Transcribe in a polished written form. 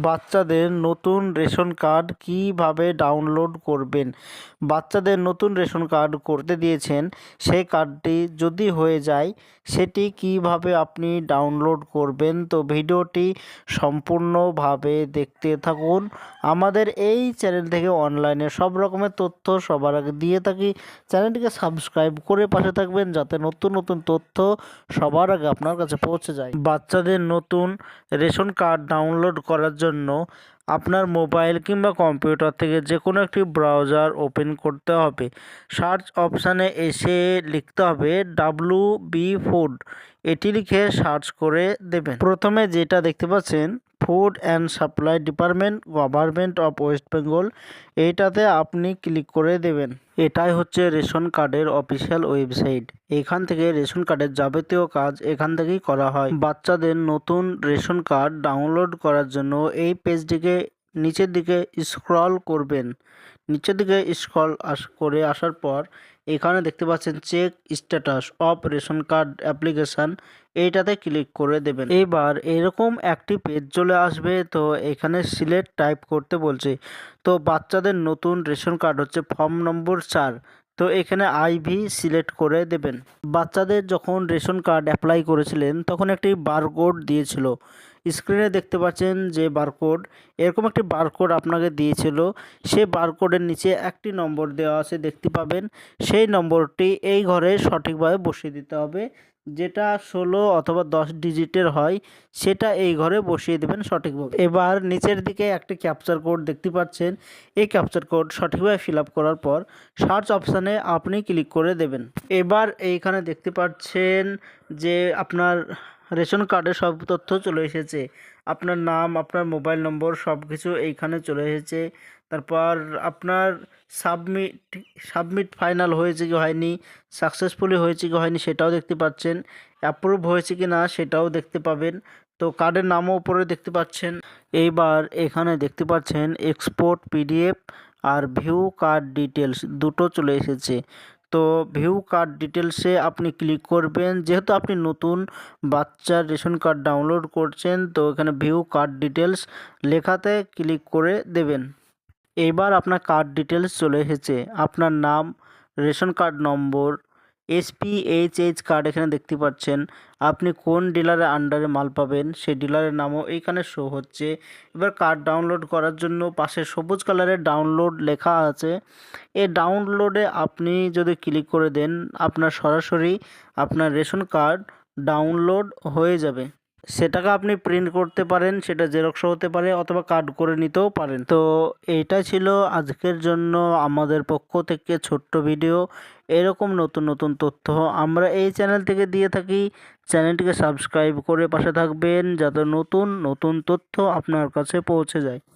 বাচ্চাদের নতুন ration card কিভাবে ডাউনলোড করবেন। বাচ্চাদের নতুন রেশন কার্ড করতে দিয়েছেন, সেই কার্ডটি যদি হয়ে যায় সেটি কিভাবে আপনি ডাউনলোড করবেন। তো ভিডিওটি সম্পূর্ণভাবে দেখতে থাকুন। আমাদের এই চ্যানেল থেকে অনলাইনে সব রকমের তথ্য সবার আগে দিয়ে থাকি। চ্যানেলটিকে সাবস্ক্রাইব করে পাশে থাকবেন যাতে নতুন নতুন তথ্য সবার আগে আপনার কাছে পৌঁছে যায়। বাচ্চাদের নতুন রেশন কার্ড ডাউনলোড করার জন্য আপনার মোবাইল কিংবা কম্পিউটার থেকে যে কোনো একটি ব্রাউজার ওপেন করতে হবে। সার্চ অপশানে এসে লিখতে হবে WB ফুড, এটি লিখে সার্চ করে দেবেন। প্রথমে যেটা দেখতে পাচ্ছেন food and supply department, government of West Bengal, এইটাতে আপনি ক্লিক করে দেবেন। এটাই হচ্ছে রেশন কার্ডের অফিসিয়াল ওয়েবসাইট। এখান থেকে রেশন কার্ডের যাবতীয় কাজ এখান থেকেই করা হয়। বাচ্চাদের নতুন রেশন কার্ড ডাউনলোড করার জন্য এই পেজটিকে নিচের দিকে স্ক্রল করবেন। নিচের দিকে স্ক্রল করে আসার পর এখানে দেখতে পাচ্ছেন check status of ration card application, এইটাতে ক্লিক করে দেবেন। এবার এরকম একটি পেজ চলে আসবে। তো এখানে সিলেক্ট টাইপ করতে বলছে। তো বাচ্চাদের নতুন রেশন কার্ড হচ্ছে ফর্ম নম্বর 4। তো এখানে IV সিলেক্ট করে দেবেন। বাচ্চাদের যখন রেশন কার্ড অ্যাপ্লাই করেছিলেন তখন একটি বারকোড দিয়েছিল। স্ক্রিনে দেখতে পাচ্ছেন যে বারকোড, এরকম একটি বারকোড আপনাকে দিয়েছিল। সেই বারকোডের নিচে একটি নম্বর দেওয়া আছে দেখতে পাবেন। সেই নম্বরটি এই ঘরে সঠিকভাবে বসিয়ে দিতে হবে। যেটা 16 অথবা 10 ডিজিটের হয় সেটা এই ঘরে বসিয়ে দেবেন সঠিকভাবে। এবার নিচের দিকে একটি ক্যাপচার কোড দেখতে পাচ্ছেন। এই ক্যাপচার কোড সঠিকভাবে ফিল আপ করার পর সার্চ অপশানে আপনি ক্লিক করে দেবেন। এবার এইখানে দেখতে পাচ্ছেন যে আপনার রেশন কার্ডে সব তথ্য চলে এসেছে। আপনার নাম, আপনার মোবাইল নম্বর সব কিছু এইখানে চলে এসেছে। তারপর আপনার সাবমিট ফাইনাল হয়েছে কি হয়নি, সাকসেসফুলি হয়েছে কি হয়নি সেটাও দেখতে পাচ্ছেন। অ্যাপ্রুভ হয়েছে কি না সেটাও দেখতে পাবেন। তো কার্ডের নামও উপরে দেখতে পাচ্ছেন। এইবার এখানে দেখতে পাচ্ছেন এক্সপোর্ট PDF আর ভিউ কার্ড ডিটেলস দুটো চলে এসেছে। তো ভিউ কার্ড ডিটেলসে আপনি ক্লিক করবেন। যেহেতু আপনি নতুন বাচ্চার রেশন কার্ড ডাউনলোড করছেন, তো এখানে ভিউ কার্ড ডিটেলস লেখাতে ক্লিক করে দেবেন। এবার আপনার কার্ড ডিটেলস চলে এসেছে। আপনার নাম, রেশন কার্ড নম্বর, SPHH কার্ড এখানে দেখতে পাচ্ছেন। আপনি কোন ডিলারের আন্ডারে মাল পাবেন সেই ডিলারের নামও এইখানে শো হচ্ছে। এবার কার্ড ডাউনলোড করার জন্য পাশে সবুজ কালারের ডাউনলোড লেখা আছে। এই ডাউনলোডে আপনি যদি ক্লিক করে দেন আপনার সরাসরি আপনার রেশন কার্ড ডাউনলোড হয়ে যাবে। সেটাকে আপনি প্রিন্ট করতে পারেন, সেটা জেরক্সও হতে পারে অথবা কার্ড করে নিতেও পারেন। তো এইটা ছিল আজকের জন্য আমাদের পক্ষ থেকে ছোট্ট ভিডিও। এরকম নতুন নতুন তথ্য আমরা এই চ্যানেল থেকে দিয়ে থাকি। চ্যানেলটিকে সাবস্ক্রাইব করে পাশে থাকবেন যাতে নতুন নতুন তথ্য আপনার কাছে পৌঁছে যায়।